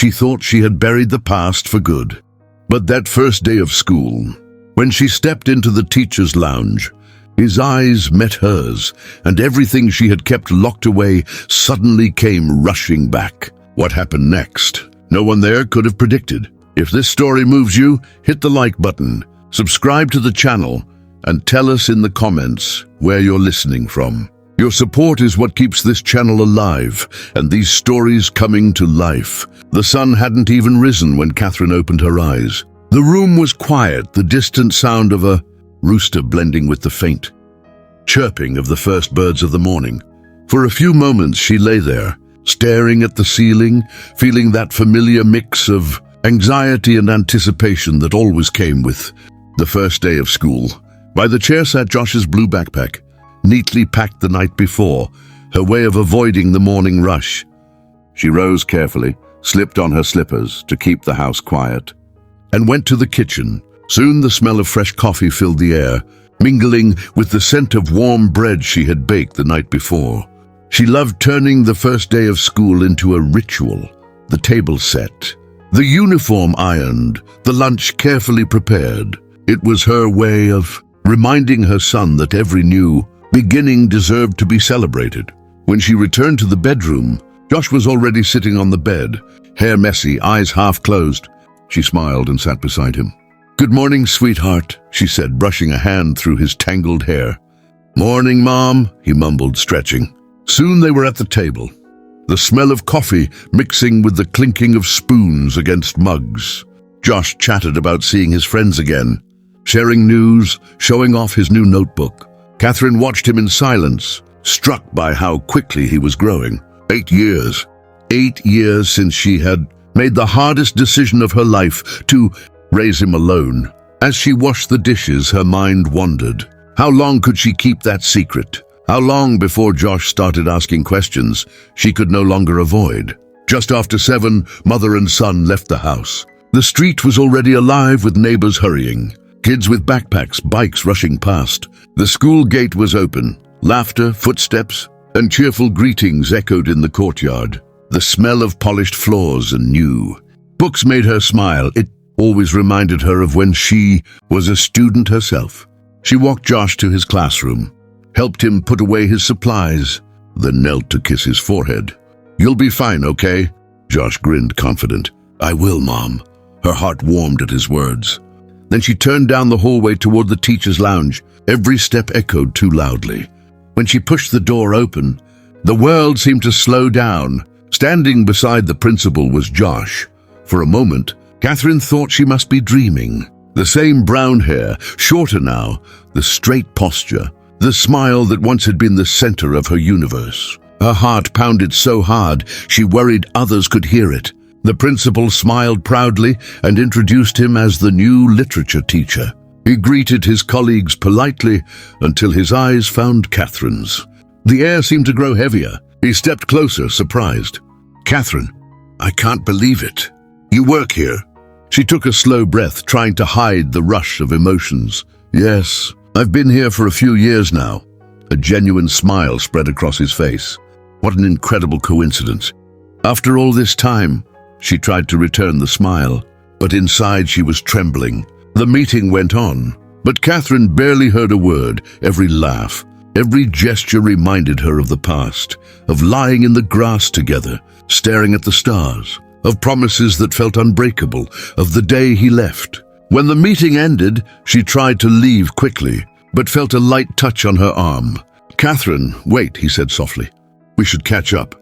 She thought she had buried the past for good. But that first day of school, when she stepped into the teacher's lounge, his eyes met hers, and everything she had kept locked away suddenly came rushing back. What happened next? No one there could have predicted. If this story moves you, hit the like button, subscribe to the channel, and tell us in the comments where you're listening from. Your support is what keeps this channel alive and these stories coming to life. The sun hadn't even risen when Kathryn opened her eyes. The room was quiet, the distant sound of a rooster blending with the faint chirping of the first birds of the morning. For a few moments she lay there, staring at the ceiling, feeling that familiar mix of anxiety and anticipation that always came with the first day of school. By the chair sat Josh's blue backpack, neatly packed the night before, her way of avoiding the morning rush. She rose carefully, slipped on her slippers to keep the house quiet, and went to the kitchen. Soon the smell of fresh coffee filled the air, mingling with the scent of warm bread she had baked the night before. She loved turning the first day of school into a ritual. The table set, the uniform ironed, the lunch carefully prepared. It was her way of reminding her son that every new beginning deserved to be celebrated. When she returned to the bedroom, Josh was already sitting on the bed, hair messy, eyes half closed. She smiled and sat beside him. "Good morning, sweetheart," she said, brushing a hand through his tangled hair. "Morning, Mom," he mumbled, stretching. Soon they were at the table, the smell of coffee mixing with the clinking of spoons against mugs. Josh chatted about seeing his friends again, sharing news, showing off his new notebook. Kathryn watched him in silence, struck by how quickly he was growing. 8 years. 8 years since she had made the hardest decision of her life, to raise him alone. As she washed the dishes, her mind wandered. How long could she keep that secret? How long before Josh started asking questions she could no longer avoid? Just after 7, mother and son left the house. The street was already alive with neighbors hurrying, kids with backpacks, bikes rushing past. The school gate was open. Laughter, footsteps, and cheerful greetings echoed in the courtyard. The smell of polished floors and new books made her smile. It always reminded her of when she was a student herself. She walked Josh to his classroom, helped him put away his supplies, then knelt to kiss his forehead. "You'll be fine, okay?" Josh grinned, confident. "I will, Mom." Her heart warmed at his words. Then she turned down the hallway toward the teacher's lounge. Every step echoed too loudly. When she pushed the door open, the world seemed to slow down. Standing beside the principal was Josh. For a moment, Kathryn thought she must be dreaming. The same brown hair, shorter now, the straight posture, the smile that once had been the center of her universe. Her heart pounded so hard she worried others could hear it. The principal smiled proudly and introduced him as the new literature teacher. He greeted his colleagues politely until his eyes found Kathryn's. The air seemed to grow heavier. He stepped closer, surprised. "Kathryn, I can't believe it. You work here?" She took a slow breath, trying to hide the rush of emotions. "Yes, I've been here for a few years now." A genuine smile spread across his face. What an incredible coincidence. After all this time, she tried to return the smile, but inside she was trembling. The meeting went on, but Kathryn barely heard a word. Every laugh, every gesture reminded her of the past, of lying in the grass together, staring at the stars, of promises that felt unbreakable, of the day he left. When the meeting ended, she tried to leave quickly, but felt a light touch on her arm. "Kathryn, wait," he said softly. "We should catch up.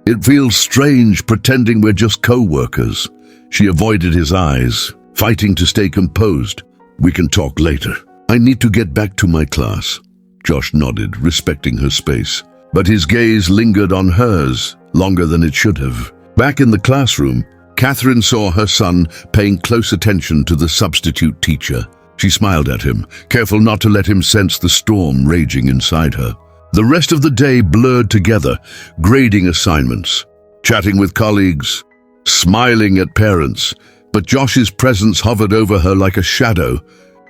It feels strange pretending we're just co-workers." She avoided his eyes, fighting to stay composed. "We can talk later. I need to get back to my class." Josh nodded, respecting her space, but his gaze lingered on hers longer than it should have. Back in the classroom, Kathryn saw her son paying close attention to the substitute teacher. She smiled at him, careful not to let him sense the storm raging inside her. The rest of the day blurred together, grading assignments, chatting with colleagues, smiling at parents, but Josh's presence hovered over her like a shadow.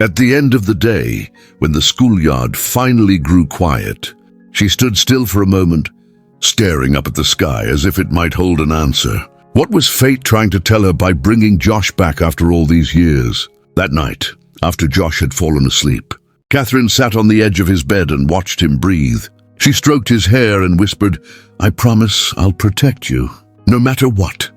At the end of the day, when the schoolyard finally grew quiet, she stood still for a moment, staring up at the sky as if it might hold an answer. What was fate trying to tell her by bringing Josh back after all these years? That night, after Josh had fallen asleep, Kathryn sat on the edge of his bed and watched him breathe. She stroked his hair and whispered, "I promise I'll protect you, no matter what."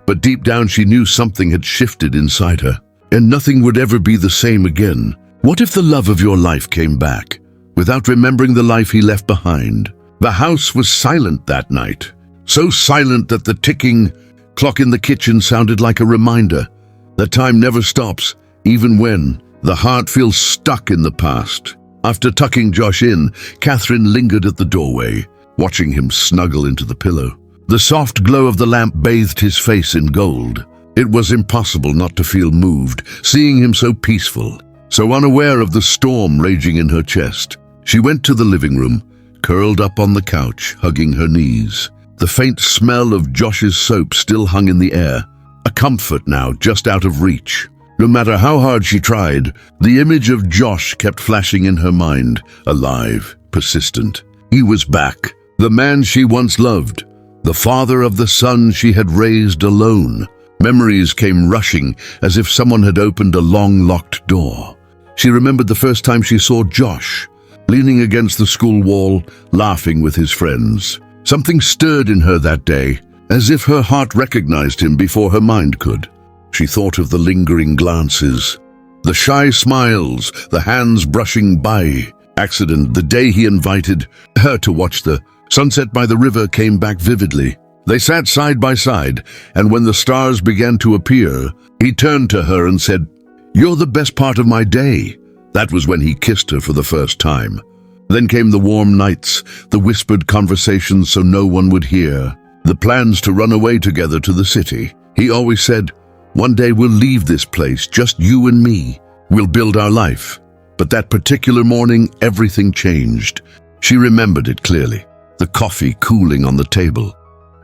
But deep down she knew something had shifted inside her, and nothing would ever be the same again. What if the love of your life came back, without remembering the life he left behind? The house was silent that night, so silent that the ticking clock in the kitchen sounded like a reminder that time never stops, even when the heart feels stuck in the past. After tucking Josh in, Kathryn lingered at the doorway, watching him snuggle into the pillow. The soft glow of the lamp bathed his face in gold. It was impossible not to feel moved, seeing him so peaceful, so unaware of the storm raging in her chest. She went to the living room, curled up on the couch, hugging her knees. The faint smell of Josh's soap still hung in the air, a comfort now just out of reach. No matter how hard she tried, the image of Josh kept flashing in her mind, alive, persistent. He was back, the man she once loved, the father of the son she had raised alone. Memories came rushing, as if someone had opened a long locked door. She remembered the first time she saw Josh, leaning against the school wall, laughing with his friends. Something stirred in her that day, as if her heart recognized him before her mind could. She thought of the lingering glances, the shy smiles, the hands brushing by. The day he invited her to watch the sunset by the river came back vividly. They sat side by side, and when the stars began to appear, he turned to her and said, "You're the best part of my day." That was when he kissed her for the first time. Then came the warm nights, the whispered conversations so no one would hear, the plans to run away together to the city. He always said, "One day we'll leave this place, just you and me. We'll build our life." But that particular morning, everything changed. She remembered it clearly. The coffee cooling on the table,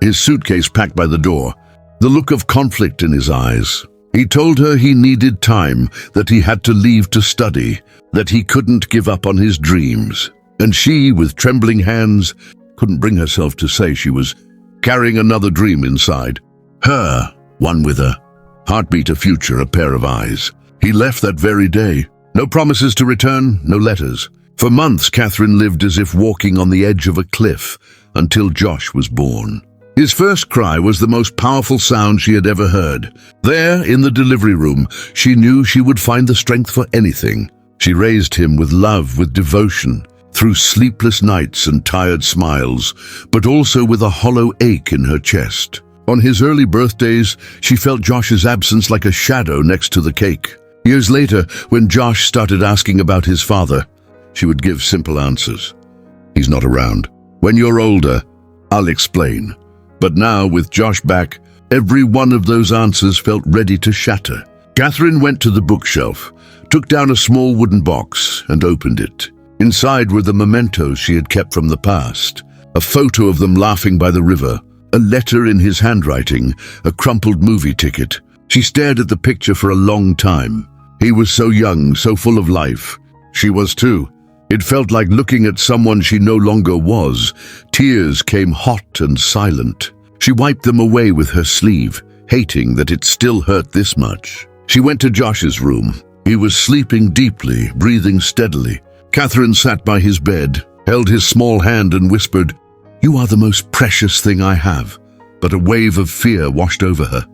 his suitcase packed by the door, the look of conflict in his eyes. He told her he needed time, that he had to leave to study, that he couldn't give up on his dreams. And she, with trembling hands, couldn't bring herself to say she was carrying another dream inside. Her, one with a heartbeat, a future, a pair of eyes. He left that very day. No promises to return, no letters. For months, Kathryn lived as if walking on the edge of a cliff, until Josh was born. His first cry was the most powerful sound she had ever heard. There, in the delivery room, she knew she would find the strength for anything. She raised him with love, with devotion, through sleepless nights and tired smiles, but also with a hollow ache in her chest. On his early birthdays, she felt Josh's absence like a shadow next to the cake. Years later, when Josh started asking about his father, she would give simple answers. "He's not around. When you're older, I'll explain." But now, with Josh back, every one of those answers felt ready to shatter. Kathryn went to the bookshelf, took down a small wooden box, and opened it. Inside were the mementos she had kept from the past, a photo of them laughing by the river, a letter in his handwriting, a crumpled movie ticket. She stared at the picture for a long time. He was so young, so full of life. She was too. It felt like looking at someone she no longer was. Tears came hot and silent. She wiped them away with her sleeve, hating that it still hurt this much. She went to Josh's room. He was sleeping deeply, breathing steadily. Kathryn sat by his bed, held his small hand and whispered, "You are the most precious thing I have." But a wave of fear washed over her.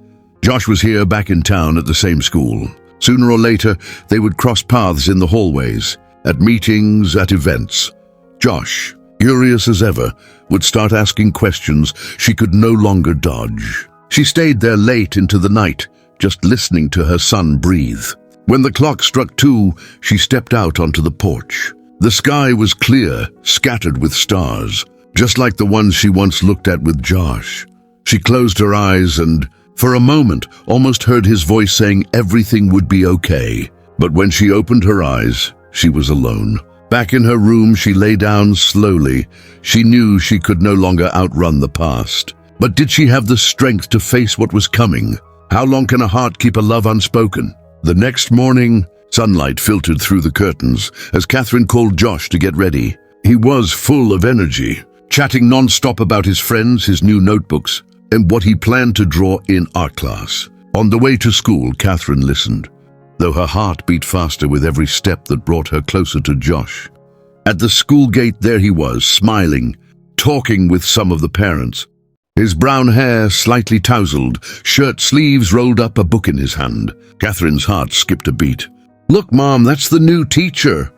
Josh was here, back in town at the same school. Sooner or later, they would cross paths in the hallways, at meetings, at events. Josh, curious as ever, would start asking questions she could no longer dodge. She stayed there late into the night, just listening to her son breathe. When the clock struck 2, she stepped out onto the porch. The sky was clear, scattered with stars, just like the ones she once looked at with Josh. She closed her eyes and, for a moment, almost heard his voice saying everything would be okay. But when she opened her eyes, she was alone. Back in her room, she lay down slowly. She knew she could no longer outrun the past. But did she have the strength to face what was coming? How long can a heart keep a love unspoken? The next morning, sunlight filtered through the curtains as Kathryn called Josh to get ready. He was full of energy, chatting non-stop about his friends, his new notebooks. and what he planned to draw in art class. On the way to school, Kathryn listened, though her heart beat faster with every step that brought her closer to Josh. At the school gate, there he was, smiling, talking with some of the parents. His brown hair slightly tousled, shirt sleeves rolled up, a book in his hand. Kathryn's heart skipped a beat. "Look, Mom, that's the new teacher,"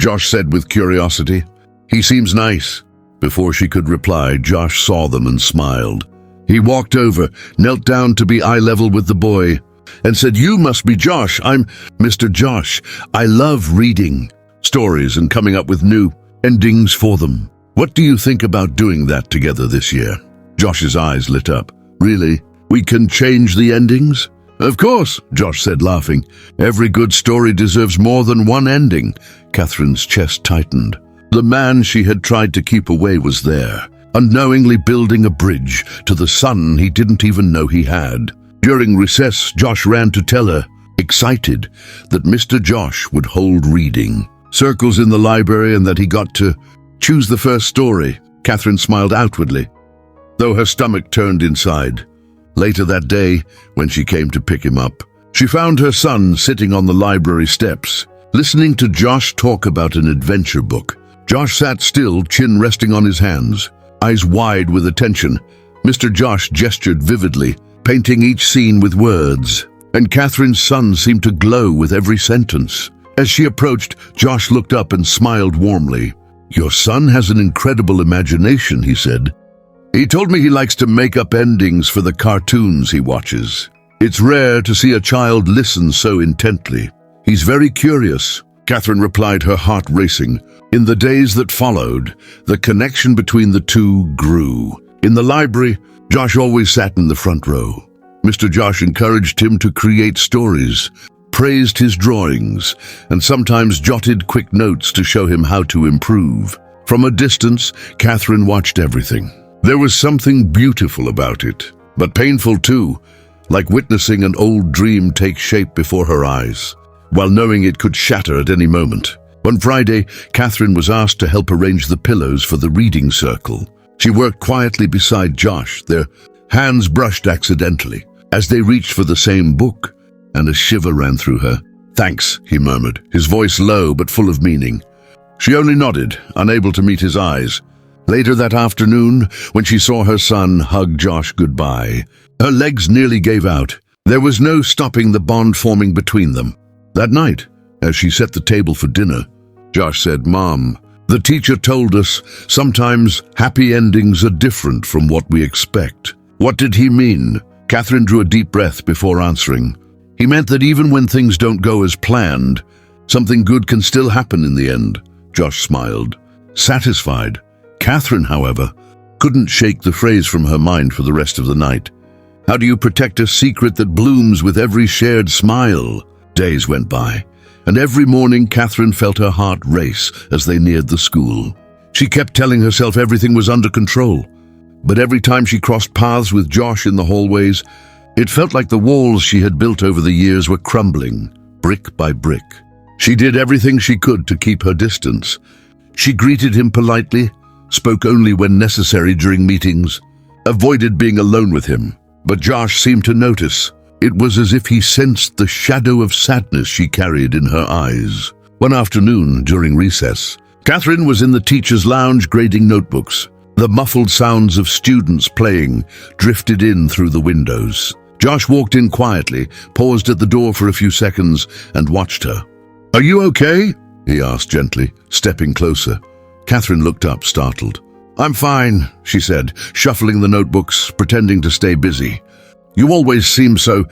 Josh said with curiosity. "He seems nice." Before she could reply, Josh saw them and smiled. He walked over, knelt down to be eye level with the boy, and said, "You must be Josh. I'm Mr. Josh. I love reading stories and coming up with new endings for them. What do you think about doing that together this year?" Josh's eyes lit up. "Really? We can change the endings?" "Of course," Josh said, laughing. "Every good story deserves more than one ending." Kathryn's chest tightened. The man she had tried to keep away was there, unknowingly building a bridge to the son he didn't even know he had. During recess, Josh ran to tell her, excited, that Mr. Josh would hold reading circles in the library and that he got to choose the first story. Kathryn smiled outwardly, though her stomach turned inside. Later that day, when she came to pick him up, she found her son sitting on the library steps, listening to Josh talk about an adventure book. Josh sat still, chin resting on his hands, eyes wide with attention. Mr. Josh gestured vividly, painting each scene with words, and Kathryn's son seemed to glow with every sentence. As she approached, Josh looked up and smiled warmly. "Your son has an incredible imagination," he said. "He told me he likes to make up endings for the cartoons he watches. It's rare to see a child listen so intently. He's very curious." Kathryn replied, her heart racing. In the days that followed, the connection between the two grew. In the library, Josh always sat in the front row. Mr. Josh encouraged him to create stories, praised his drawings, and sometimes jotted quick notes to show him how to improve. From a distance, Kathryn watched everything. There was something beautiful about it, but painful too, like witnessing an old dream take shape before her eyes, while knowing it could shatter at any moment. One Friday, Kathryn was asked to help arrange the pillows for the reading circle. She worked quietly beside Josh, their hands brushed accidentally, as they reached for the same book, and a shiver ran through her. "Thanks," he murmured, his voice low but full of meaning. She only nodded, unable to meet his eyes. Later that afternoon, when she saw her son hug Josh goodbye, her legs nearly gave out. There was no stopping the bond forming between them. That night, as she set the table for dinner, Josh said, "Mom, the teacher told us sometimes happy endings are different from what we expect." What did he mean? Kathryn drew a deep breath before answering. He meant that even when things don't go as planned, something good can still happen in the end. Josh smiled, satisfied. Kathryn, however, couldn't shake the phrase from her mind for the rest of the night. How do you protect a secret that blooms with every shared smile? Days went by, and every morning Kathryn felt her heart race as they neared the school. She kept telling herself everything was under control, but every time she crossed paths with Josh in the hallways, it felt like the walls she had built over the years were crumbling, brick by brick. She did everything she could to keep her distance. She greeted him politely, spoke only when necessary during meetings, avoided being alone with him. But Josh seemed to notice. It was as if he sensed the shadow of sadness she carried in her eyes. One afternoon, during recess, Kathryn was in the teacher's lounge grading notebooks. The muffled sounds of students playing drifted in through the windows. Josh walked in quietly, paused at the door for a few seconds, and watched her. "Are you okay?" he asked gently, stepping closer. Kathryn looked up, startled. "I'm fine," she said, shuffling the notebooks, pretending to stay busy. "You always seem so—"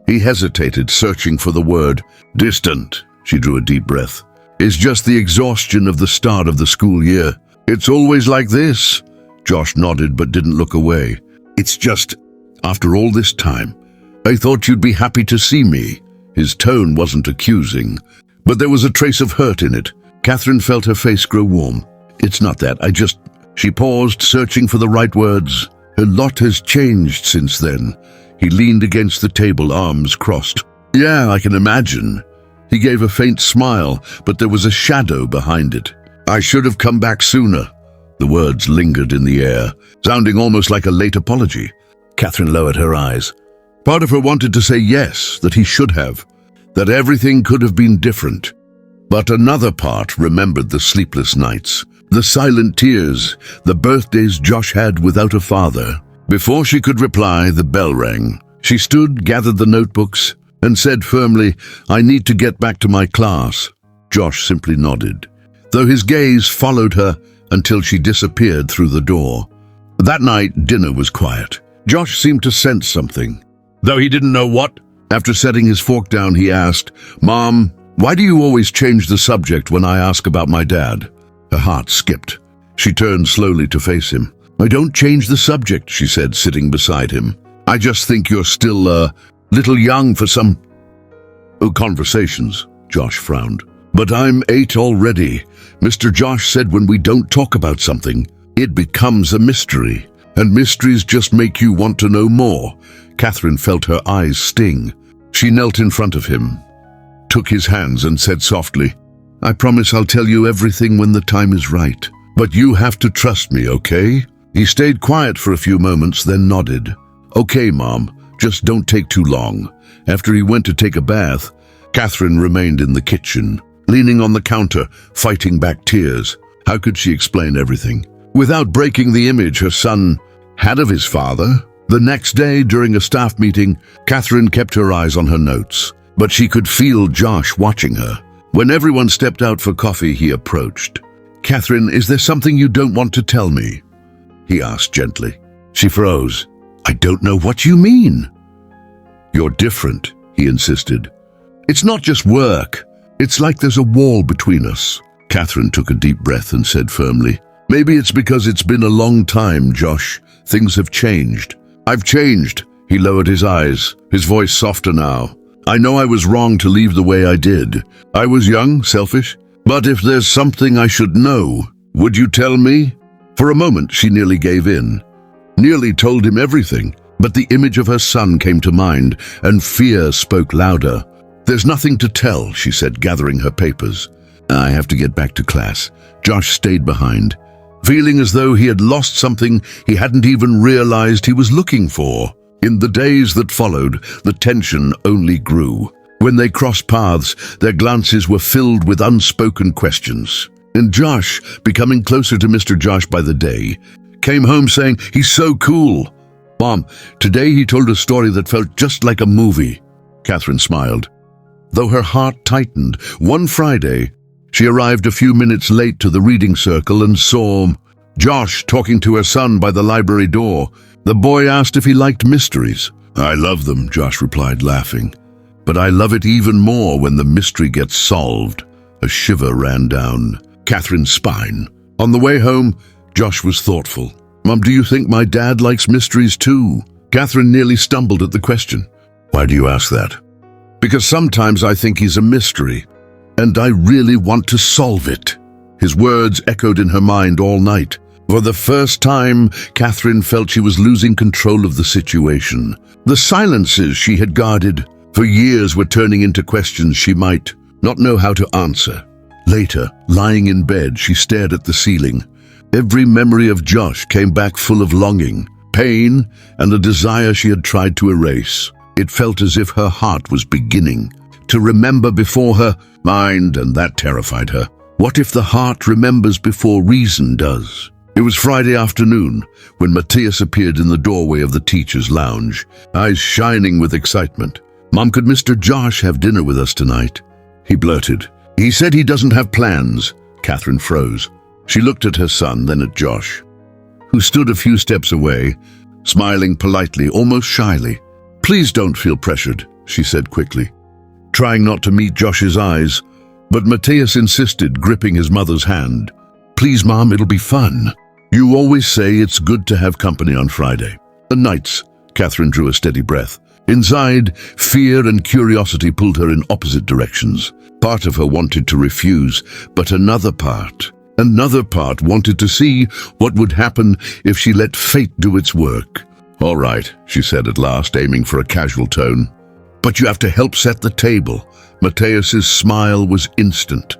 He hesitated, searching for the word. "Distant," she drew a deep breath. "It's just the exhaustion of the start of the school year." "It's always like this?" Josh nodded but didn't look away. "It's just, after all this time, I thought you'd be happy to see me." His tone wasn't accusing, but there was a trace of hurt in it. Kathryn felt her face grow warm. "It's not that, I just—" She paused, searching for the right words. "A lot has changed since then." He leaned against the table, arms crossed. "Yeah, I can imagine." He gave a faint smile, but there was a shadow behind it. "I should have come back sooner." The words lingered in the air, sounding almost like a late apology. Kathryn lowered her eyes. Part of her wanted to say yes, that he should have, that everything could have been different. But another part remembered the sleepless nights, the silent tears, the birthdays Josh had without a father. Before she could reply, the bell rang. She stood, gathered the notebooks, and said firmly, "I need to get back to my class." Josh simply nodded, though his gaze followed her until she disappeared through the door. That night, dinner was quiet. Josh seemed to sense something, though he didn't know what. After setting his fork down, he asked, "Mom, why do you always change the subject when I ask about my dad?" Her heart skipped. She turned slowly to face him. "I don't change the subject," she said, sitting beside him. "I just think you're still a little young for some conversations." Josh frowned. "But I'm 8 already. Mr. Josh said when we don't talk about something, it becomes a mystery. And mysteries just make you want to know more." Kathryn felt her eyes sting. She knelt in front of him, took his hands and said softly, "I promise I'll tell you everything when the time is right. But you have to trust me, okay?" He stayed quiet for a few moments, then nodded. "Okay, Mom, just don't take too long." After he went to take a bath, Kathryn remained in the kitchen, leaning on the counter, fighting back tears. How could she explain everything without breaking the image her son had of his father? The next day, during a staff meeting, Kathryn kept her eyes on her notes, but she could feel Josh watching her. When everyone stepped out for coffee, he approached. "Kathryn, is there something you don't want to tell me?" he asked gently. She froze. "I don't know what you mean." "You're different," he insisted. "It's not just work. It's like there's a wall between us." Kathryn took a deep breath and said firmly, "Maybe it's because it's been a long time, Josh. Things have changed." "I've changed." He lowered his eyes, his voice softer now. "I know I was wrong to leave the way I did. I was young, selfish. But if there's something I should know, would you tell me?" For a moment, she nearly gave in. Nearly told him everything, but the image of her son came to mind, and fear spoke louder. "There's nothing to tell," she said, gathering her papers. "I have to get back to class." Josh stayed behind, feeling as though he had lost something he hadn't even realized he was looking for. In the days that followed, the tension only grew. When they crossed paths, their glances were filled with unspoken questions. And Josh, becoming closer to Mr. Josh by the day, came home saying, "He's so cool. Mom, today he told a story that felt just like a movie." Kathryn smiled, though her heart tightened. One Friday, she arrived a few minutes late to the reading circle and saw Josh talking to her son by the library door. The boy asked if he liked mysteries. "I love them," Josh replied, laughing. "But I love it even more when the mystery gets solved." A shiver ran down Kathryn's spine. On the way home, Josh was thoughtful. "Mom, do you think my dad likes mysteries too?" Kathryn nearly stumbled at the question. "Why do you ask that?" "Because sometimes I think he's a mystery, and I really want to solve it." His words echoed in her mind all night. For the first time, Kathryn felt she was losing control of the situation. The silences she had guarded for years were turning into questions she might not know how to answer. Later, lying in bed, she stared at the ceiling. Every memory of Josh came back full of longing, pain, and a desire she had tried to erase. It felt as if her heart was beginning to remember before her mind, and that terrified her. What if the heart remembers before reason does? It was Friday afternoon when Matthias appeared in the doorway of the teacher's lounge, eyes shining with excitement. "Mom, could Mr. Josh have dinner with us tonight?" he blurted. "He said he doesn't have plans." Kathryn froze. She looked at her son, then at Josh, who stood a few steps away, smiling politely, almost shyly. "Please don't feel pressured," she said quickly, trying not to meet Josh's eyes. But Matthias insisted, gripping his mother's hand. "Please, Mom, it'll be fun. You always say it's good to have company on Friday." "The nights," Kathryn drew a steady breath. Inside, fear and curiosity pulled her in opposite directions. Part of her wanted to refuse, but another part wanted to see what would happen if she let fate do its work. "All right," she said at last, aiming for a casual tone. "But you have to help set the table." Matthias's smile was instant.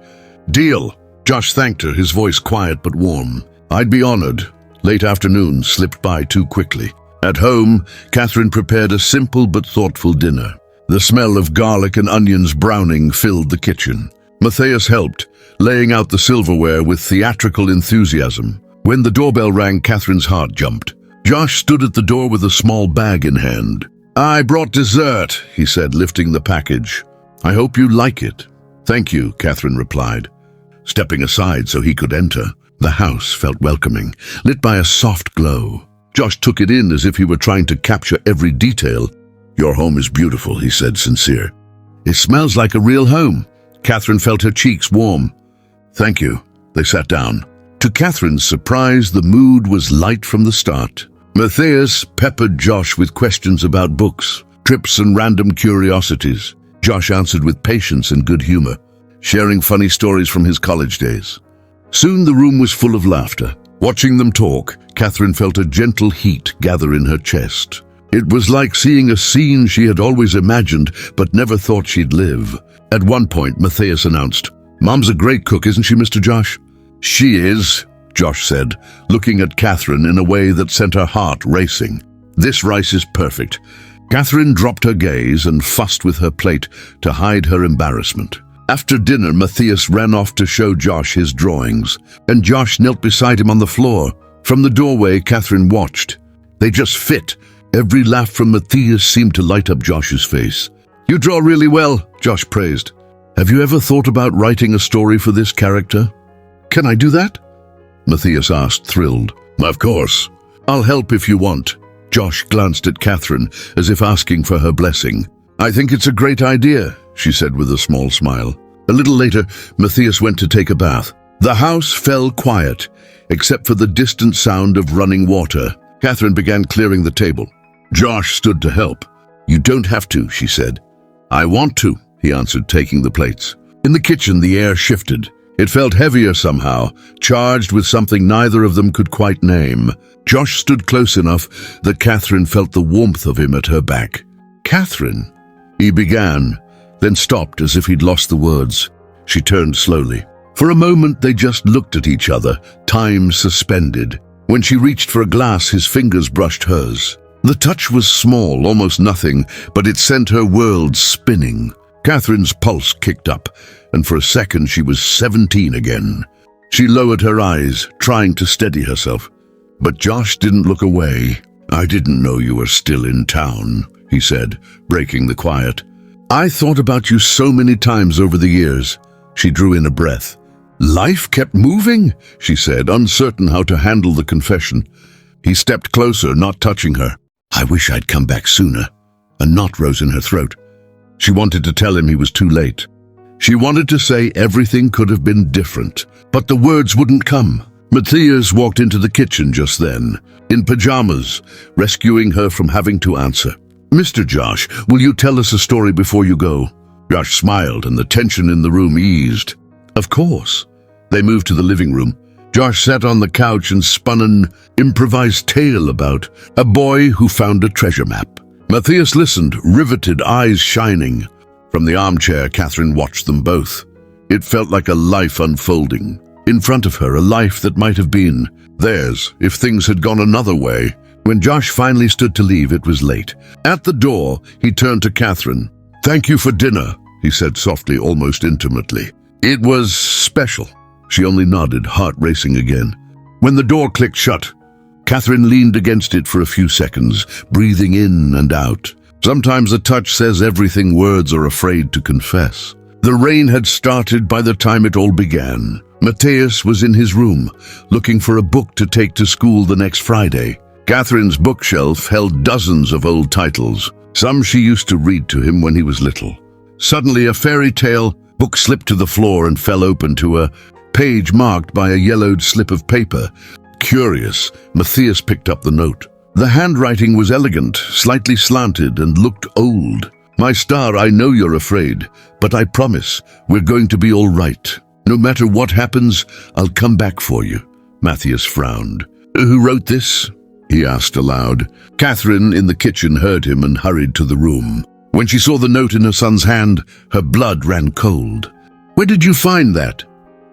"Deal." Josh thanked her, his voice quiet but warm. "I'd be honored." Late afternoon slipped by too quickly. At home, Kathryn prepared a simple but thoughtful dinner. The smell of garlic and onions browning filled the kitchen. Matthias helped, laying out the silverware with theatrical enthusiasm. When the doorbell rang, Kathryn's heart jumped. Josh stood at the door with a small bag in hand. "I brought dessert," he said, lifting the package. "I hope you like it." "Thank you," Kathryn replied, stepping aside so he could enter. The house felt welcoming, lit by a soft glow. Josh took it in as if he were trying to capture every detail. "Your home is beautiful," he said, sincere. "It smells like a real home." Kathryn felt her cheeks warm. "Thank you." They sat down. To Kathryn's surprise, the mood was light from the start. Matthias peppered Josh with questions about books, trips, and random curiosities. Josh answered with patience and good humor, sharing funny stories from his college days. Soon the room was full of laughter. Watching them talk, Kathryn felt a gentle heat gather in her chest. It was like seeing a scene she had always imagined but never thought she'd live. At one point, Matthias announced, "Mom's a great cook, isn't she, Mr. Josh?" "She is," Josh said, looking at Kathryn in a way that sent her heart racing. "This rice is perfect." Kathryn dropped her gaze and fussed with her plate to hide her embarrassment. After dinner, Matthias ran off to show Josh his drawings, and Josh knelt beside him on the floor. From the doorway, Kathryn watched. They just fit. Every laugh from Matthias seemed to light up Josh's face. "You draw really well," Josh praised. "Have you ever thought about writing a story for this character?" "Can I do that?" Matthias asked, thrilled. "Of course. I'll help if you want." Josh glanced at Kathryn as if asking for her blessing. "I think it's a great idea," she said with a small smile. A little later, Matthias went to take a bath. The house fell quiet, except for the distant sound of running water. Kathryn began clearing the table. Josh stood to help. "You don't have to," she said. "I want to," he answered, taking the plates. In the kitchen, the air shifted. It felt heavier somehow, charged with something neither of them could quite name. Josh stood close enough that Kathryn felt the warmth of him at her back. "Kathryn," he began, then stopped as if he'd lost the words. She turned slowly. For a moment, they just looked at each other, time suspended. When she reached for a glass, his fingers brushed hers. The touch was small, almost nothing, but it sent her world spinning. Kathryn's pulse kicked up, and for a second she was 17 again. She lowered her eyes, trying to steady herself. But Josh didn't look away. "I didn't know you were still in town," he said, breaking the quiet. "I thought about you so many times over the years." She drew in a breath. "Life kept moving," she said, uncertain how to handle the confession. He stepped closer, not touching her. "I wish I'd come back sooner." A knot rose in her throat. She wanted to tell him he was too late. She wanted to say everything could have been different, but the words wouldn't come. Matthias walked into the kitchen just then, in pajamas, rescuing her from having to answer. "Mr. Josh, will you tell us a story before you go?" Josh smiled, and the tension in the room eased. "Of course." They moved to the living room. Josh sat on the couch and spun an improvised tale about a boy who found a treasure map. Matthias listened, riveted, eyes shining. From the armchair, Kathryn watched them both. It felt like a life unfolding. In front of her, a life that might have been theirs if things had gone another way. When Josh finally stood to leave, it was late. At the door, he turned to Kathryn. "Thank you for dinner," he said softly, almost intimately. "It was special." She only nodded, heart racing again. When the door clicked shut, Kathryn leaned against it for a few seconds, breathing in and out. Sometimes a touch says everything words are afraid to confess. The rain had started by the time it all began. Matthias was in his room, looking for a book to take to school the next Friday. Kathryn's bookshelf held dozens of old titles, some she used to read to him when he was little. Suddenly, a fairy tale book slipped to the floor and fell open to a page marked by a yellowed slip of paper. Curious, Matthias picked up the note. The handwriting was elegant, slightly slanted, and looked old. "My star, I know you're afraid, but I promise we're going to be all right. No matter what happens, I'll come back for you." Matthias frowned. "Who wrote this?" he asked aloud. Kathryn in the kitchen heard him and hurried to the room. When she saw the note in her son's hand, her blood ran cold. "Where did you find that?"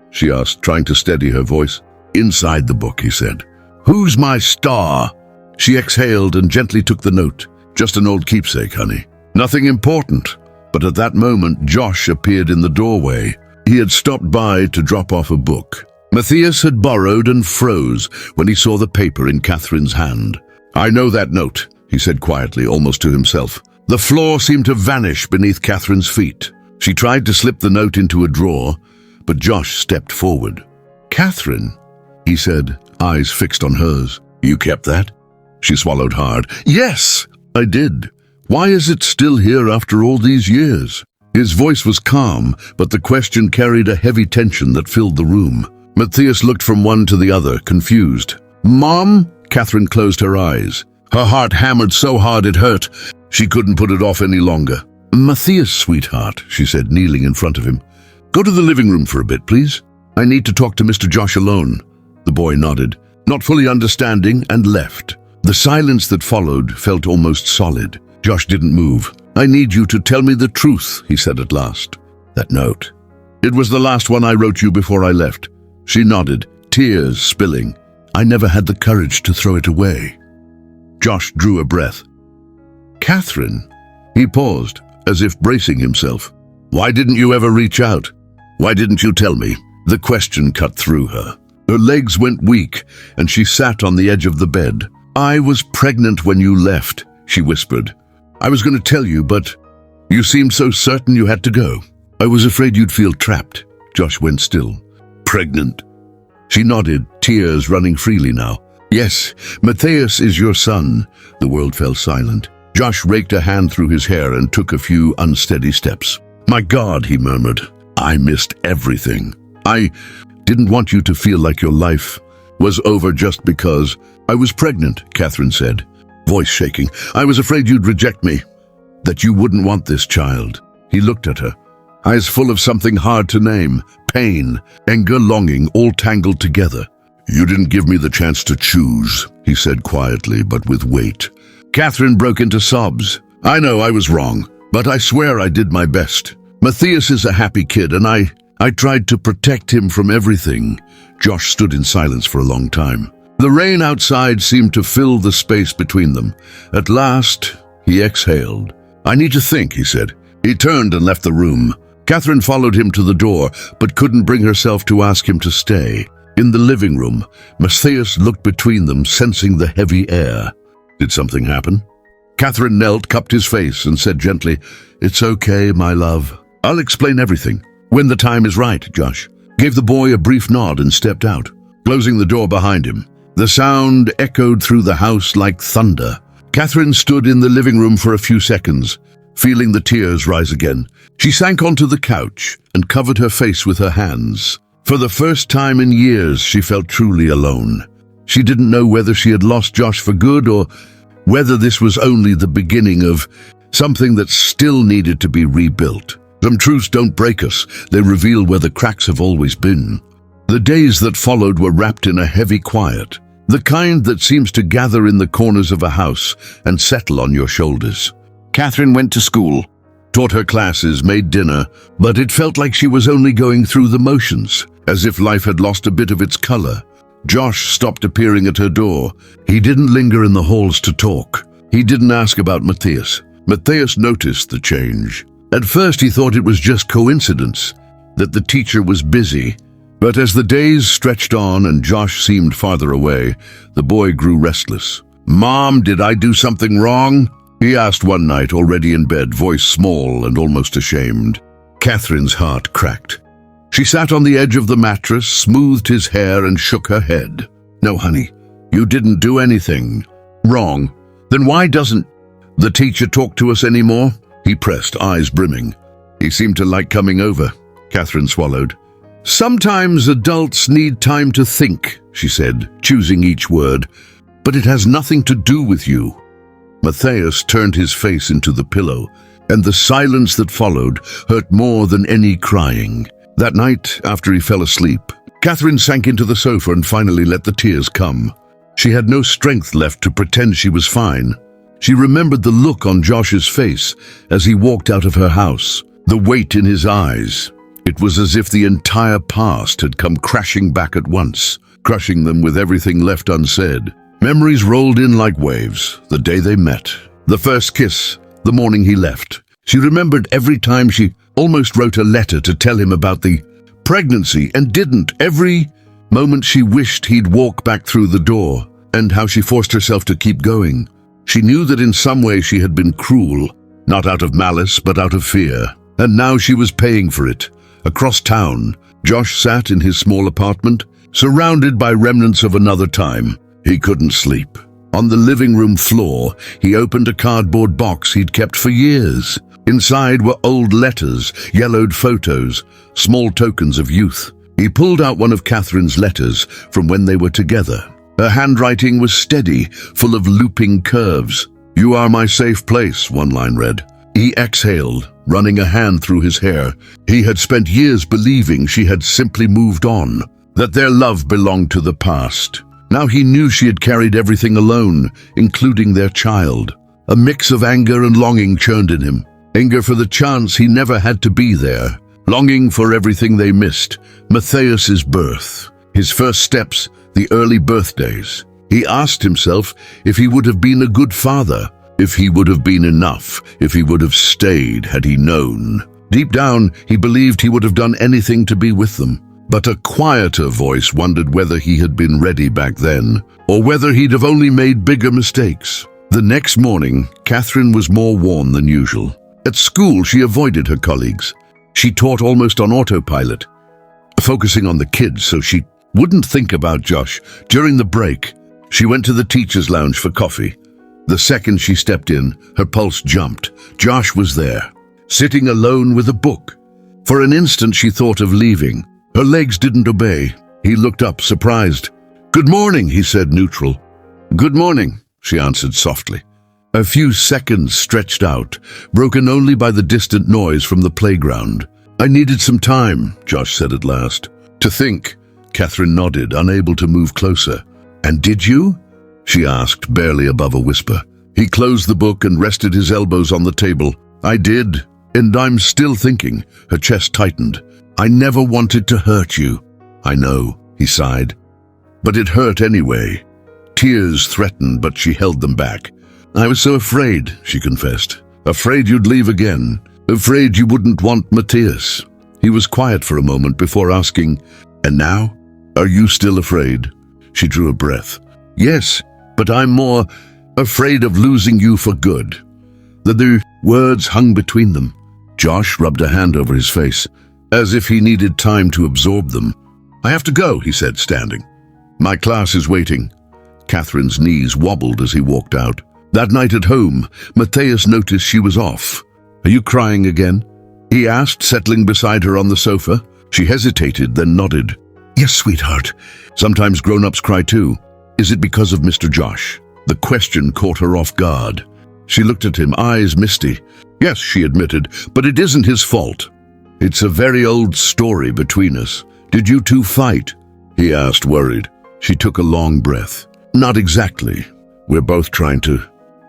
she asked, trying to steady her voice. "Inside the book," he said. "Who's my star?" She exhaled and gently took the note. Just an old keepsake, honey. Nothing important. But at that moment, Josh appeared in the doorway. He had stopped by to drop off a book. Matthias had borrowed and froze when he saw the paper in Kathryn's hand. "I know that note," he said quietly, almost to himself. The floor seemed to vanish beneath Kathryn's feet. She tried to slip the note into a drawer, but Josh stepped forward. "Kathryn," he said, eyes fixed on hers. "You kept that?" She swallowed hard. "Yes, I did. Why is it still here after all these years?" His voice was calm, but the question carried a heavy tension that filled the room. Matthias looked from one to the other, confused. "Mom?" Kathryn closed her eyes. Her heart hammered so hard it hurt. She couldn't put it off any longer. "Matthias, sweetheart," she said, kneeling in front of him. "Go to the living room for a bit, please. I need to talk to Mr. Josh alone." The boy nodded, not fully understanding, and left. The silence that followed felt almost solid. Josh didn't move. "I need you to tell me the truth," he said at last. "That note. It was the last one I wrote you before I left." She nodded, tears spilling. "I never had the courage to throw it away." Josh drew a breath. "Kathryn?" He paused, as if bracing himself. "Why didn't you ever reach out? Why didn't you tell me?" The question cut through her. Her legs went weak, and she sat on the edge of the bed. "I was pregnant when you left," she whispered. "I was going to tell you, but you seemed so certain you had to go. I was afraid you'd feel trapped." Josh went still. "Pregnant?" She nodded, tears running freely now. "Yes, Matthias is your son." The world fell silent. Josh raked a hand through his hair and took a few unsteady steps. "My God," he murmured, "I missed everything. I didn't want you to feel like your life was over just because." "I was pregnant," Kathryn said, voice shaking. "I was afraid you'd reject me, that you wouldn't want this child." He looked at her, eyes full of something hard to name, pain, anger, longing, all tangled together. "You didn't give me the chance to choose," he said quietly, but with weight. Kathryn broke into sobs. "I know I was wrong, but I swear I did my best. Matthias is a happy kid, and I tried to protect him from everything." Josh stood in silence for a long time. The rain outside seemed to fill the space between them. At last, he exhaled. "I need to think," he said. He turned and left the room. Kathryn followed him to the door, but couldn't bring herself to ask him to stay. In the living room, Matthias looked between them, sensing the heavy air. Did something happen? Kathryn knelt, cupped his face, and said gently, "It's okay, my love. I'll explain everything when the time is right." Josh gave the boy a brief nod and stepped out, closing the door behind him. The sound echoed through the house like thunder. Kathryn stood in the living room for a few seconds, feeling the tears rise again. She sank onto the couch and covered her face with her hands. For the first time in years, she felt truly alone. She didn't know whether she had lost Josh for good or whether this was only the beginning of something that still needed to be rebuilt. Some truths don't break us, they reveal where the cracks have always been. The days that followed were wrapped in a heavy quiet, the kind that seems to gather in the corners of a house and settle on your shoulders. Kathryn went to school, taught her classes, made dinner, but it felt like she was only going through the motions, as if life had lost a bit of its color. Josh stopped appearing at her door. He didn't linger in the halls to talk. He didn't ask about Matthias. Matthias noticed the change. At first he thought it was just coincidence, that the teacher was busy. But as the days stretched on and Josh seemed farther away, the boy grew restless. "Mom, did I do something wrong?" he asked one night, already in bed, voice small and almost ashamed. Kathryn's heart cracked. She sat on the edge of the mattress, smoothed his hair, and shook her head. "No, honey, you didn't do anything wrong. Then why doesn't the teacher talk to us anymore?" He pressed, eyes brimming. He seemed to like coming over. Kathryn swallowed. "Sometimes adults need time to think," she said, choosing each word. "But it has nothing to do with you." Matthias turned his face into the pillow, and the silence that followed hurt more than any crying. That night, after he fell asleep, Kathryn sank into the sofa and finally let the tears come. She had no strength left to pretend she was fine. She remembered the look on Josh's face as he walked out of her house, the weight in his eyes. It was as if the entire past had come crashing back at once, crushing them with everything left unsaid. Memories rolled in like waves, the day they met, the first kiss, the morning he left. She remembered every time she almost wrote a letter to tell him about the pregnancy and didn't. Every moment she wished he'd walk back through the door, and how she forced herself to keep going. She knew that in some way she had been cruel, not out of malice but out of fear. And now she was paying for it. Across town, Josh sat in his small apartment, surrounded by remnants of another time. He couldn't sleep. On the living room floor, he opened a cardboard box he'd kept for years. Inside were old letters, yellowed photos, small tokens of youth. He pulled out one of Kathryn's letters from when they were together. Her handwriting was steady, full of looping curves. "You are my safe place," one line read. He exhaled, running a hand through his hair. He had spent years believing she had simply moved on, that their love belonged to the past. Now he knew she had carried everything alone, including their child. A mix of anger and longing churned in him. Anger for the chance he never had to be there. Longing for everything they missed. Matthias's birth, his first steps, the early birthdays. He asked himself if he would have been a good father, if he would have been enough, if he would have stayed had he known. Deep down, he believed he would have done anything to be with them. But a quieter voice wondered whether he had been ready back then, or whether he'd have only made bigger mistakes. The next morning, Kathryn was more worn than usual. At school, she avoided her colleagues. She taught almost on autopilot, focusing on the kids so she wouldn't think about Josh. During the break, she went to the teacher's lounge for coffee. The second she stepped in, her pulse jumped. Josh was there, sitting alone with a book. For an instant, she thought of leaving. Her legs didn't obey. He looked up, surprised. "Good morning," he said, neutral. "Good morning," she answered softly. A few seconds stretched out, broken only by the distant noise from the playground. "I needed some time," Josh said at last. "To think." Kathryn nodded, unable to move closer. "And did you?" she asked, barely above a whisper. He closed the book and rested his elbows on the table. "I did, and I'm still thinking." Her chest tightened. "I never wanted to hurt you." "I know," he sighed. "But it hurt anyway." Tears threatened, but she held them back. "I was so afraid," she confessed. "Afraid you'd leave again. Afraid you wouldn't want Matthias." He was quiet for a moment before asking, "And now? Are you still afraid?" She drew a breath. "Yes, but I'm more afraid of losing you for good." The words hung between them. Josh rubbed a hand over his face, as if he needed time to absorb them. "I have to go," he said, standing. "My class is waiting." Kathryn's knees wobbled as he walked out. That night at home, Matthias noticed she was off. "Are you crying again?" he asked, settling beside her on the sofa. She hesitated, then nodded. "Yes, sweetheart. Sometimes grown-ups cry too." "Is it because of Mr. Josh?" The question caught her off guard. She looked at him, eyes misty. "Yes," she admitted, "but it isn't his fault. It's a very old story between us." "Did you two fight?" he asked, worried. She took a long breath. "Not exactly. We're both trying to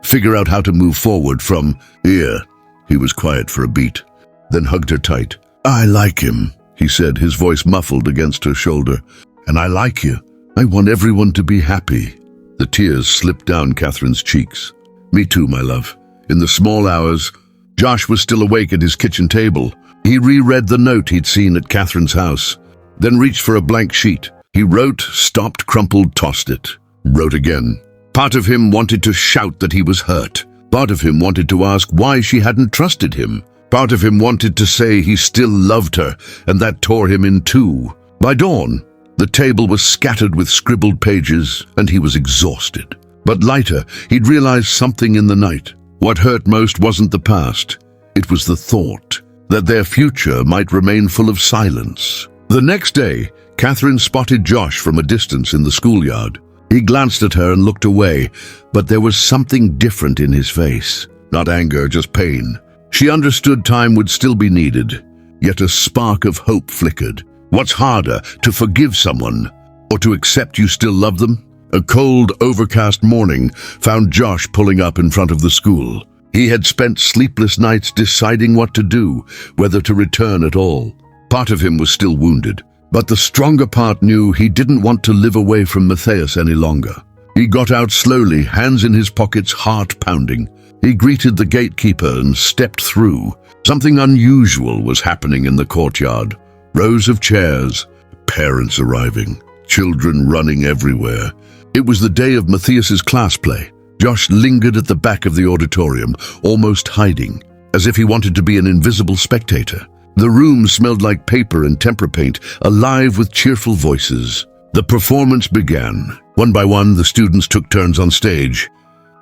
figure out how to move forward from here." He was quiet for a beat, then hugged her tight. "I like him," he said, his voice muffled against her shoulder. "And I like you. I want everyone to be happy." The tears slipped down Kathryn's cheeks. "Me too, my love." In the small hours, Josh was still awake at his kitchen table. He reread the note he'd seen at Kathryn's house, then reached for a blank sheet. He wrote, stopped, crumpled, tossed it. Wrote again. Part of him wanted to shout that he was hurt. Part of him wanted to ask why she hadn't trusted him. Part of him wanted to say he still loved her, and that tore him in two. By dawn, the table was scattered with scribbled pages, and he was exhausted. But lighter, he'd realized something in the night. What hurt most wasn't the past. It was the thought that their future might remain full of silence. The next day, Kathryn spotted Josh from a distance in the schoolyard. He glanced at her and looked away, but there was something different in his face. Not anger, just pain. She understood time would still be needed, yet a spark of hope flickered. What's harder, to forgive someone, or to accept you still love them? A cold, overcast morning found Josh pulling up in front of the school. He had spent sleepless nights deciding what to do, whether to return at all. Part of him was still wounded, but the stronger part knew he didn't want to live away from Matthias any longer. He got out slowly, hands in his pockets, heart pounding. He greeted the gatekeeper and stepped through. Something unusual was happening in the courtyard. Rows of chairs, parents arriving, children running everywhere. It was the day of Matthias's class play. Josh lingered at the back of the auditorium, almost hiding, as if he wanted to be an invisible spectator. The room smelled like paper and tempera paint, alive with cheerful voices. The performance began. One by one, the students took turns on stage,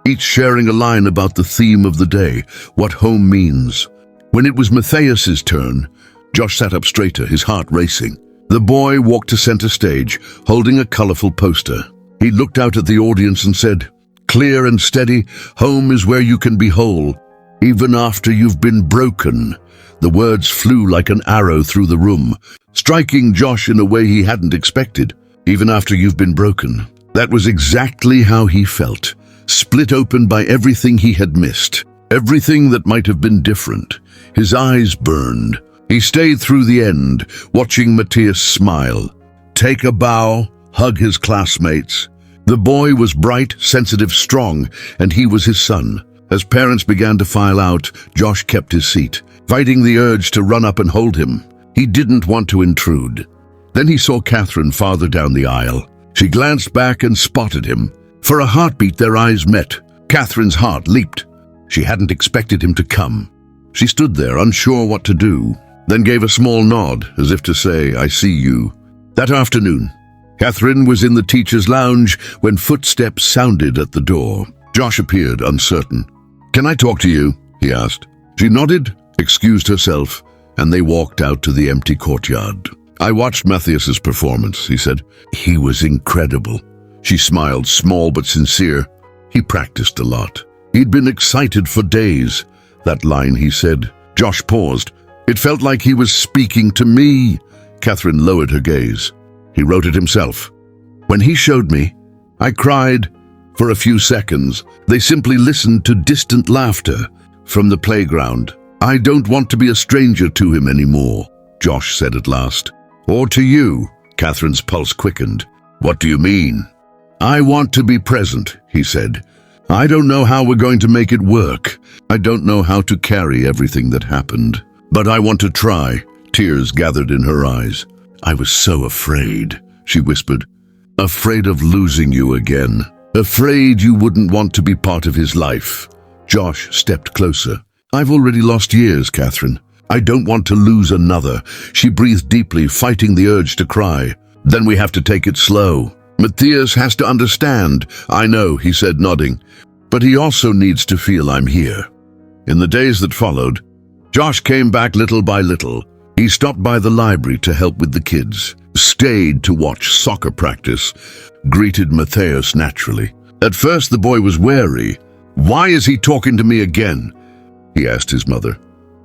each sharing a line about the theme of the day, what home means. When it was Matthias's turn, Josh sat up straighter, his heart racing. The boy walked to center stage, holding a colorful poster. He looked out at the audience and said, "Clear and steady, home is where you can be whole, even after you've been broken." The words flew like an arrow through the room, striking Josh in a way he hadn't expected. Even after you've been broken. That was exactly how he felt, split open by everything he had missed, everything that might have been different. His eyes burned. He stayed through the end, watching Matthias smile, take a bow, hug his classmates. The boy was bright, sensitive, strong, and he was his son. As parents began to file out, Josh kept his seat, fighting the urge to run up and hold him. He didn't want to intrude. Then he saw Kathryn farther down the aisle. She glanced back and spotted him. For a heartbeat, their eyes met. Kathryn's heart leaped. She hadn't expected him to come. She stood there, unsure what to do, then gave a small nod, as if to say, "I see you." That afternoon, Kathryn was in the teacher's lounge when footsteps sounded at the door. Josh appeared, uncertain. "Can I talk to you?" he asked. She nodded, excused herself, and they walked out to the empty courtyard. "I watched Matthias's performance," he said. "He was incredible." She smiled, small but sincere. "He practiced a lot. He'd been excited for days." That line, he said. Josh paused. It felt like he was speaking to me. Kathryn lowered her gaze. "He wrote it himself. When he showed me, I cried for a few seconds. They simply listened to distant laughter from the playground. I don't want to be a stranger to him anymore," Josh said at last. "Or to you." Kathryn's pulse quickened. "What do you mean?" "I want to be present," he said. "I don't know how we're going to make it work. I don't know how to carry everything that happened. But I want to try." Tears gathered in her eyes. "I was so afraid," she whispered. "Afraid of losing you again. Afraid you wouldn't want to be part of his life." Josh stepped closer. "I've already lost years, Kathryn. I don't want to lose another." She breathed deeply, fighting the urge to cry. "Then we have to take it slow. Matthias has to understand." "I know," he said, nodding. "But he also needs to feel I'm here." In the days that followed, Josh came back little by little. He stopped by the library to help with the kids, stayed to watch soccer practice, greeted Matthias naturally. At first the boy was wary. "Why is he talking to me again?" he asked his mother.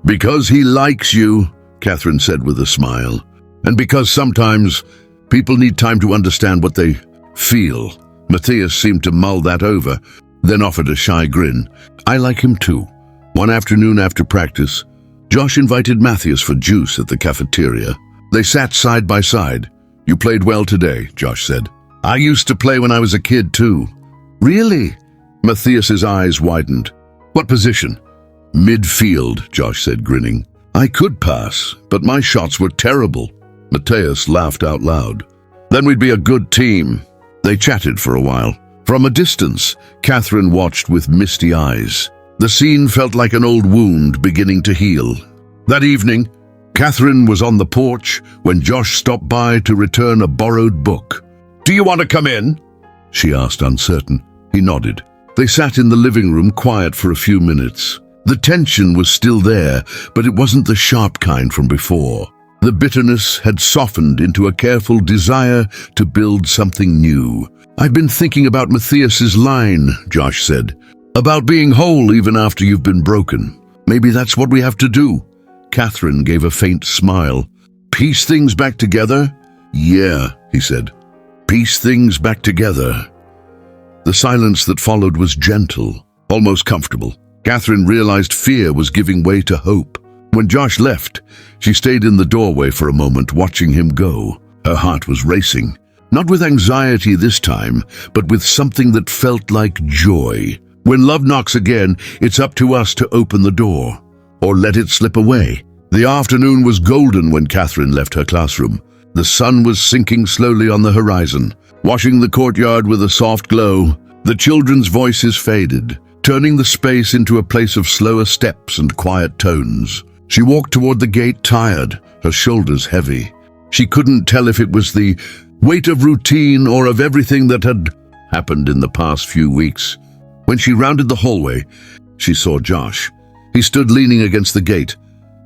"Because he likes you," Kathryn said with a smile. "And because sometimes people need time to understand what they feel." Matthias seemed to mull that over, then offered a shy grin. "I like him too." One afternoon after practice, Josh invited Matthias for juice at the cafeteria. They sat side by side. "You played well today," Josh said. "I used to play when I was a kid too." "Really?" Matthias's eyes widened. "What position?" "Midfield," Josh said, grinning. "I could pass, but my shots were terrible." Matthias laughed out loud. "Then we'd be a good team." They chatted for a while. From a distance, Kathryn watched with misty eyes. The scene felt like an old wound beginning to heal. That evening, Kathryn was on the porch when Josh stopped by to return a borrowed book. "Do you want to come in?" she asked, uncertain. He nodded. They sat in the living room quiet for a few minutes. The tension was still there, but it wasn't the sharp kind from before. The bitterness had softened into a careful desire to build something new. "I've been thinking about Matthias's line," Josh said. "About being whole even after you've been broken. Maybe that's what we have to do." Kathryn gave a faint smile. "Piece things back together?" "Yeah," he said. "Piece things back together." The silence that followed was gentle, almost comfortable. Kathryn realized fear was giving way to hope. When Josh left, she stayed in the doorway for a moment, watching him go. Her heart was racing. Not with anxiety this time, but with something that felt like joy. When love knocks again, it's up to us to open the door, or let it slip away. The afternoon was golden when Kathryn left her classroom. The sun was sinking slowly on the horizon, washing the courtyard with a soft glow. The children's voices faded, turning the space into a place of slower steps and quiet tones. She walked toward the gate tired, her shoulders heavy. She couldn't tell if it was the weight of routine or of everything that had happened in the past few weeks. When she rounded the hallway, she saw Josh. He stood leaning against the gate,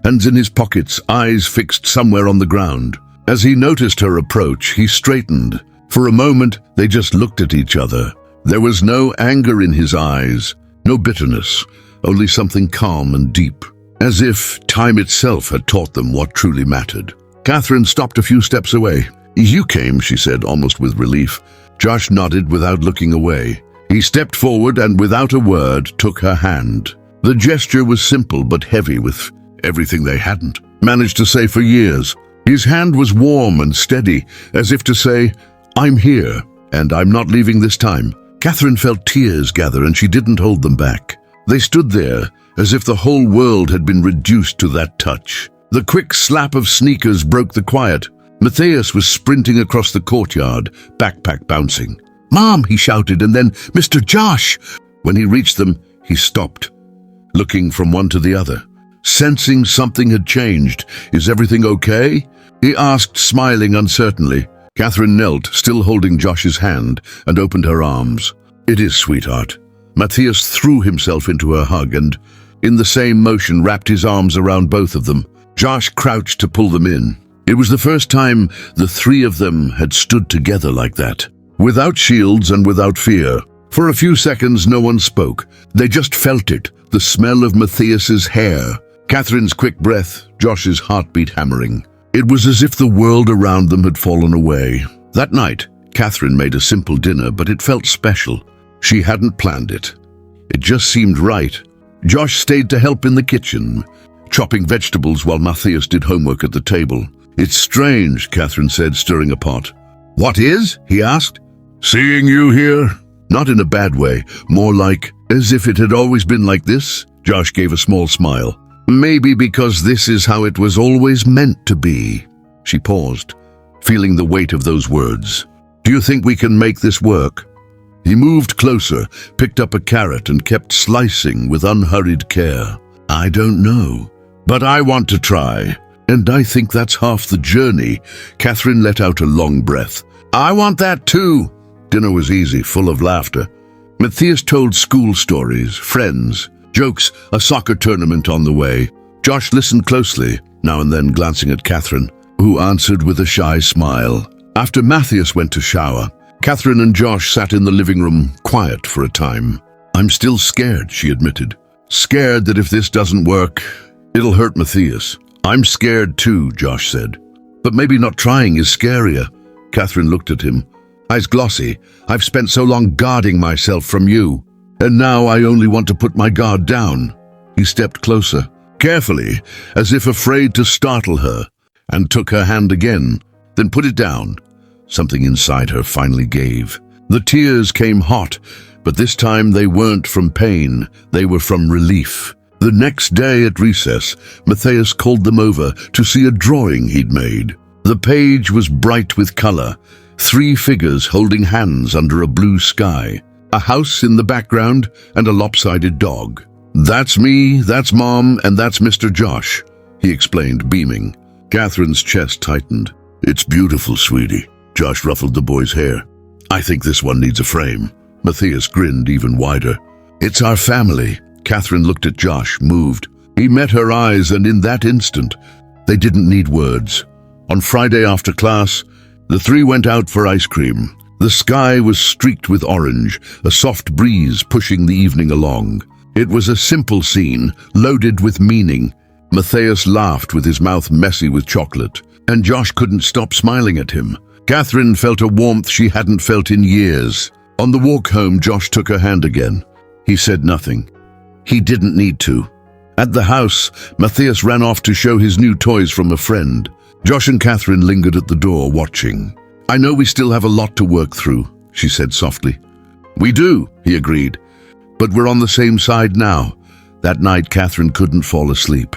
hands in his pockets, eyes fixed somewhere on the ground. As he noticed her approach, he straightened. For a moment, they just looked at each other. There was no anger in his eyes, no bitterness, only something calm and deep, as if time itself had taught them what truly mattered. Kathryn stopped a few steps away. "You came," she said, almost with relief. Josh nodded without looking away. He stepped forward and, without a word, took her hand. The gesture was simple but heavy with everything they hadn't managed to say for years. His hand was warm and steady, as if to say, "I'm here, and I'm not leaving this time." Kathryn felt tears gather, and she didn't hold them back. They stood there, as if the whole world had been reduced to that touch. The quick slap of sneakers broke the quiet. Matthias was sprinting across the courtyard, backpack bouncing. "Mom!" he shouted, and then, "Mr. Josh!" When he reached them, he stopped, looking from one to the other. Sensing something had changed. "Is everything okay?" he asked, smiling uncertainly. Kathryn knelt, still holding Josh's hand, and opened her arms. "It is, sweetheart." Matthias threw himself into her hug and, in the same motion, wrapped his arms around both of them. Josh crouched to pull them in. It was the first time the three of them had stood together like that, without shields and without fear. For a few seconds, no one spoke. They just felt it, the smell of Matthias's hair, Kathryn's quick breath, Josh's heartbeat hammering. It was as if the world around them had fallen away. That night, Kathryn made a simple dinner, but it felt special. She hadn't planned it. It just seemed right. Josh stayed to help in the kitchen, chopping vegetables while Matthias did homework at the table. "It's strange," Kathryn said, stirring a pot. "What is?" he asked. "Seeing you here." Not in a bad way, more like as if it had always been like this. Josh gave a small smile. "Maybe because this is how it was always meant to be." She paused, feeling the weight of those words. "Do you think we can make this work?" He moved closer, picked up a carrot and kept slicing with unhurried care. "I don't know, but I want to try. And I think that's half the journey." Kathryn let out a long breath. "I want that too." Dinner was easy, full of laughter. Matthias told school stories, friends, jokes, a soccer tournament on the way. Josh listened closely, now and then glancing at Kathryn, who answered with a shy smile. After Matthias went to shower, Kathryn and Josh sat in the living room, quiet for a time. "I'm still scared," she admitted. "Scared that if this doesn't work, it'll hurt Matthias." "I'm scared too," Josh said. "But maybe not trying is scarier." Kathryn looked at him, eyes glossy. "I've spent so long guarding myself from you, and now I only want to put my guard down." He stepped closer, carefully, as if afraid to startle her, and took her hand again, then put it down. Something inside her finally gave. The tears came hot, but this time they weren't from pain, they were from relief. The next day at recess, Matthias called them over to see a drawing he'd made. The page was bright with color, 3 figures holding hands under a blue sky, a house in the background, and a lopsided dog. "That's me, that's Mom, and that's Mr. Josh," he explained, beaming. Kathryn's chest tightened. "It's beautiful, sweetie." Josh ruffled the boy's hair. "I think this one needs a frame." Matthias grinned even wider. "It's our family." Kathryn looked at Josh, moved. He met her eyes, and in that instant, they didn't need words. On Friday after class, the 3 went out for ice cream. The sky was streaked with orange, a soft breeze pushing the evening along. It was a simple scene, loaded with meaning. Matthias laughed with his mouth messy with chocolate, and Josh couldn't stop smiling at him. Kathryn felt a warmth she hadn't felt in years. On the walk home, Josh took her hand again. He said nothing. He didn't need to. At the house, Matthias ran off to show his new toys from a friend. Josh and Kathryn lingered at the door, watching. I know we still have a lot to work through, she said softly. We do, he agreed. But we're on the same side now. That night, Kathryn couldn't fall asleep.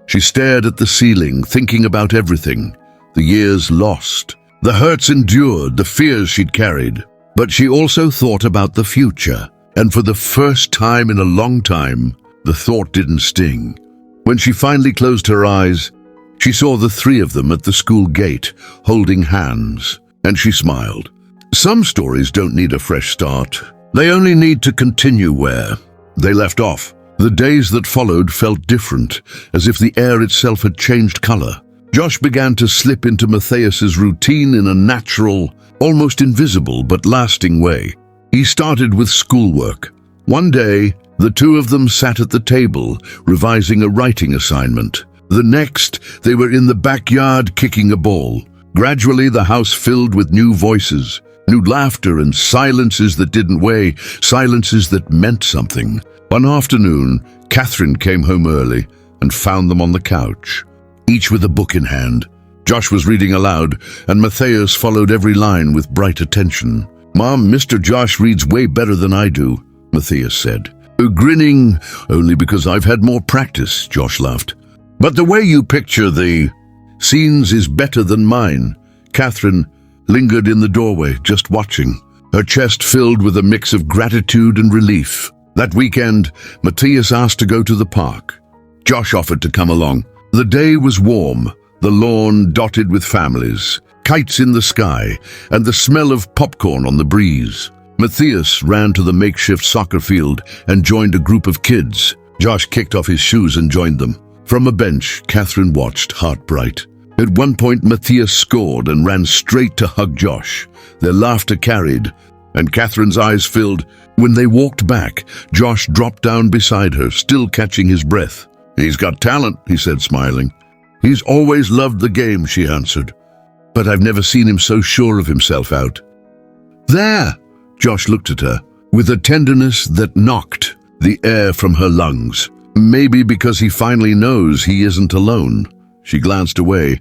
She stared at the ceiling, thinking about everything. The years lost, the hurts endured, the fears she'd carried. But she also thought about the future. And for the first time in a long time, the thought didn't sting. When she finally closed her eyes, she saw the three of them at the school gate, holding hands, and she smiled. Some stories don't need a fresh start. They only need to continue where they left off. The days that followed felt different, as if the air itself had changed color. Josh began to slip into Matthias's routine in a natural, almost invisible but lasting way. He started with schoolwork. One day, the two of them sat at the table, revising a writing assignment. The next, they were in the backyard kicking a ball. Gradually, the house filled with new voices, new laughter and silences that didn't weigh, silences that meant something. One afternoon, Kathryn came home early and found them on the couch, each with a book in hand. Josh was reading aloud, and Matthias followed every line with bright attention. "Mom, Mr. Josh reads way better than I do," Matthias said. Grinning, "Only because I've had more practice," Josh laughed. "But the way you picture the scenes is better than mine." Kathryn lingered in the doorway, just watching, her chest filled with a mix of gratitude and relief. That weekend, Matthias asked to go to the park. Josh offered to come along. The day was warm, the lawn dotted with families, kites in the sky, and the smell of popcorn on the breeze. Matthias ran to the makeshift soccer field and joined a group of kids. Josh kicked off his shoes and joined them. From a bench, Kathryn watched, heart bright. At one point, Matthias scored and ran straight to hug Josh. Their laughter carried, and Kathryn's eyes filled. When they walked back, Josh dropped down beside her, still catching his breath. "He's got talent," he said, smiling. "He's always loved the game," she answered. "But I've never seen him so sure of himself out." "There!" Josh looked at her, with a tenderness that knocked the air from her lungs. Maybe because he finally knows he isn't alone. She glanced away,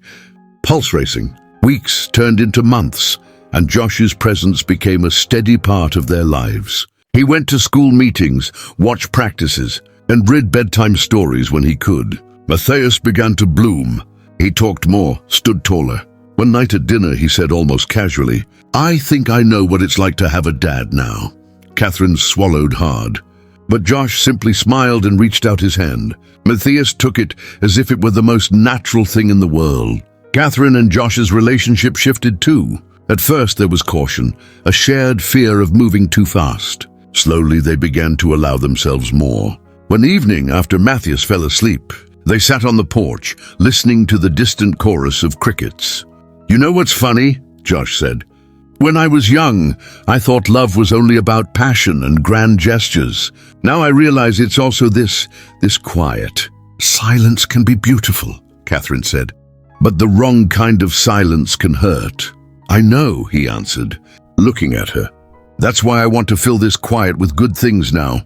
pulse racing. Weeks turned into months, and Josh's presence became a steady part of their lives. He went to school meetings, watched practices, and read bedtime stories when he could. Matthias began to bloom. He talked more, stood taller. One night at dinner, he said almost casually, "I think I know what it's like to have a dad now." Kathryn swallowed hard. But Josh simply smiled and reached out his hand. Matthias took it as if it were the most natural thing in the world. Kathryn and Josh's relationship shifted too. At first there was caution, a shared fear of moving too fast. Slowly they began to allow themselves more. One evening, after Matthias fell asleep, they sat on the porch, listening to the distant chorus of crickets. "You know what's funny?" Josh said. "When I was young, I thought love was only about passion and grand gestures. Now I realize it's also this quiet. Silence can be beautiful," Kathryn said. "But the wrong kind of silence can hurt." "I know," he answered, looking at her. "That's why I want to fill this quiet with good things now."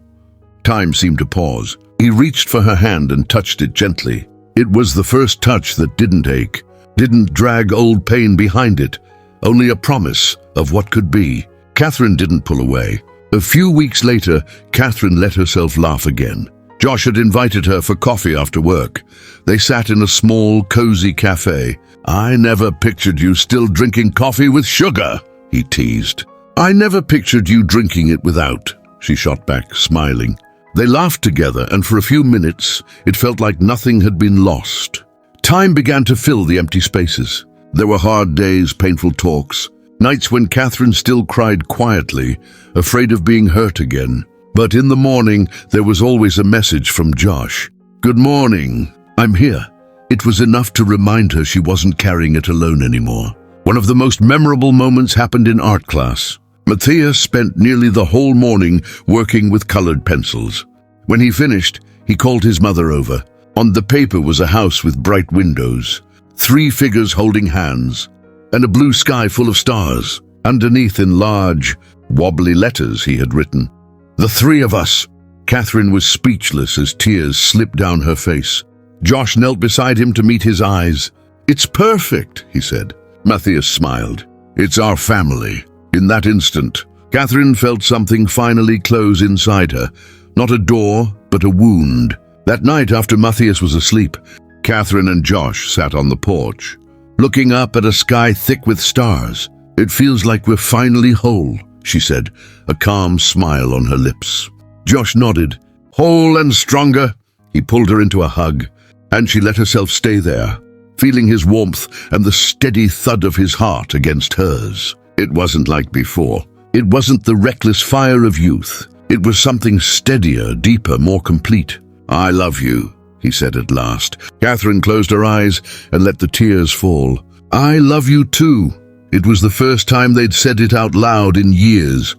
Time seemed to pause. He reached for her hand and touched it gently. It was the first touch that didn't ache, didn't drag old pain behind it, only a promise of what could be. Kathryn didn't pull away. A few weeks later, Kathryn let herself laugh again. Josh had invited her for coffee after work. They sat in a small, cozy cafe. "I never pictured you still drinking coffee with sugar," he teased. "I never pictured you drinking it without," she shot back, smiling. They laughed together, and for a few minutes, it felt like nothing had been lost. Time began to fill the empty spaces. There were hard days, painful talks, nights when Kathryn still cried quietly, afraid of being hurt again. But in the morning, there was always a message from Josh. "Good morning, I'm here." It was enough to remind her she wasn't carrying it alone anymore. One of the most memorable moments happened in art class. Matthias spent nearly the whole morning working with colored pencils. When he finished, he called his mother over. On the paper was a house with bright windows, 3 figures holding hands, and a blue sky full of stars. Underneath, in large, wobbly letters, he had written, "The 3 of us." Kathryn was speechless as tears slipped down her face. Josh knelt beside him to meet his eyes. "It's perfect," he said. Matthias smiled. It's our family. In that instant, Kathryn felt something finally close inside her. Not a door, but a wound. That night after Matthias was asleep, Kathryn and Josh sat on the porch, looking up at a sky thick with stars. "It feels like we're finally whole," she said, a calm smile on her lips. Josh nodded. "Whole and stronger." He pulled her into a hug, and she let herself stay there, feeling his warmth and the steady thud of his heart against hers. It wasn't like before. It wasn't the reckless fire of youth. It was something steadier, deeper, more complete. "I love you," he said at last. Kathryn closed her eyes and let the tears fall. "I love you too." It was the first time they'd said it out loud in years.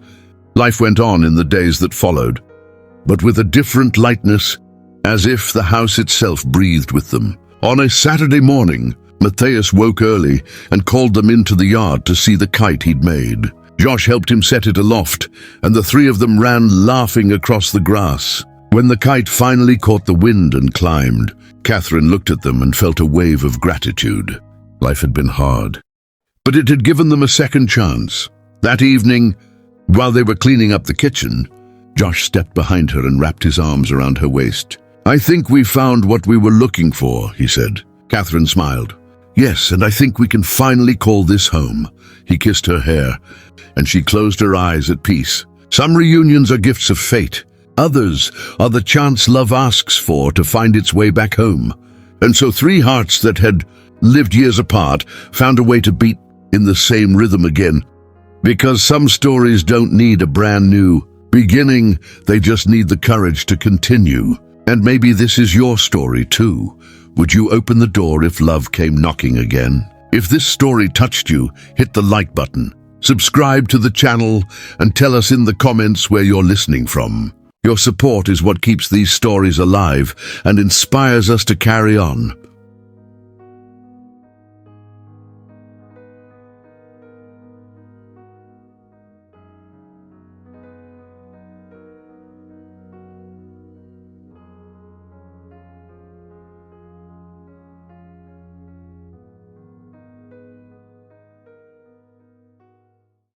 Life went on in the days that followed, but with a different lightness, as if the house itself breathed with them. On a Saturday morning, Matthias woke early and called them into the yard to see the kite he'd made. Josh helped him set it aloft, and the three of them ran laughing across the grass. When the kite finally caught the wind and climbed, Kathryn looked at them and felt a wave of gratitude. Life had been hard, but it had given them a second chance. That evening, while they were cleaning up the kitchen, Josh stepped behind her and wrapped his arms around her waist. "I think we found what we were looking for," he said. Kathryn smiled. "Yes, and I think we can finally call this home." He kissed her hair, and she closed her eyes at peace. Some reunions are gifts of fate. Others are the chance love asks for to find its way back home. And so three hearts that had lived years apart found a way to beat in the same rhythm again. Because some stories don't need a brand new beginning, they just need the courage to continue. And maybe this is your story too. Would you open the door if love came knocking again? If this story touched you, hit the like button. Subscribe to the channel and tell us in the comments where you're listening from. Your support is what keeps these stories alive and inspires us to carry on.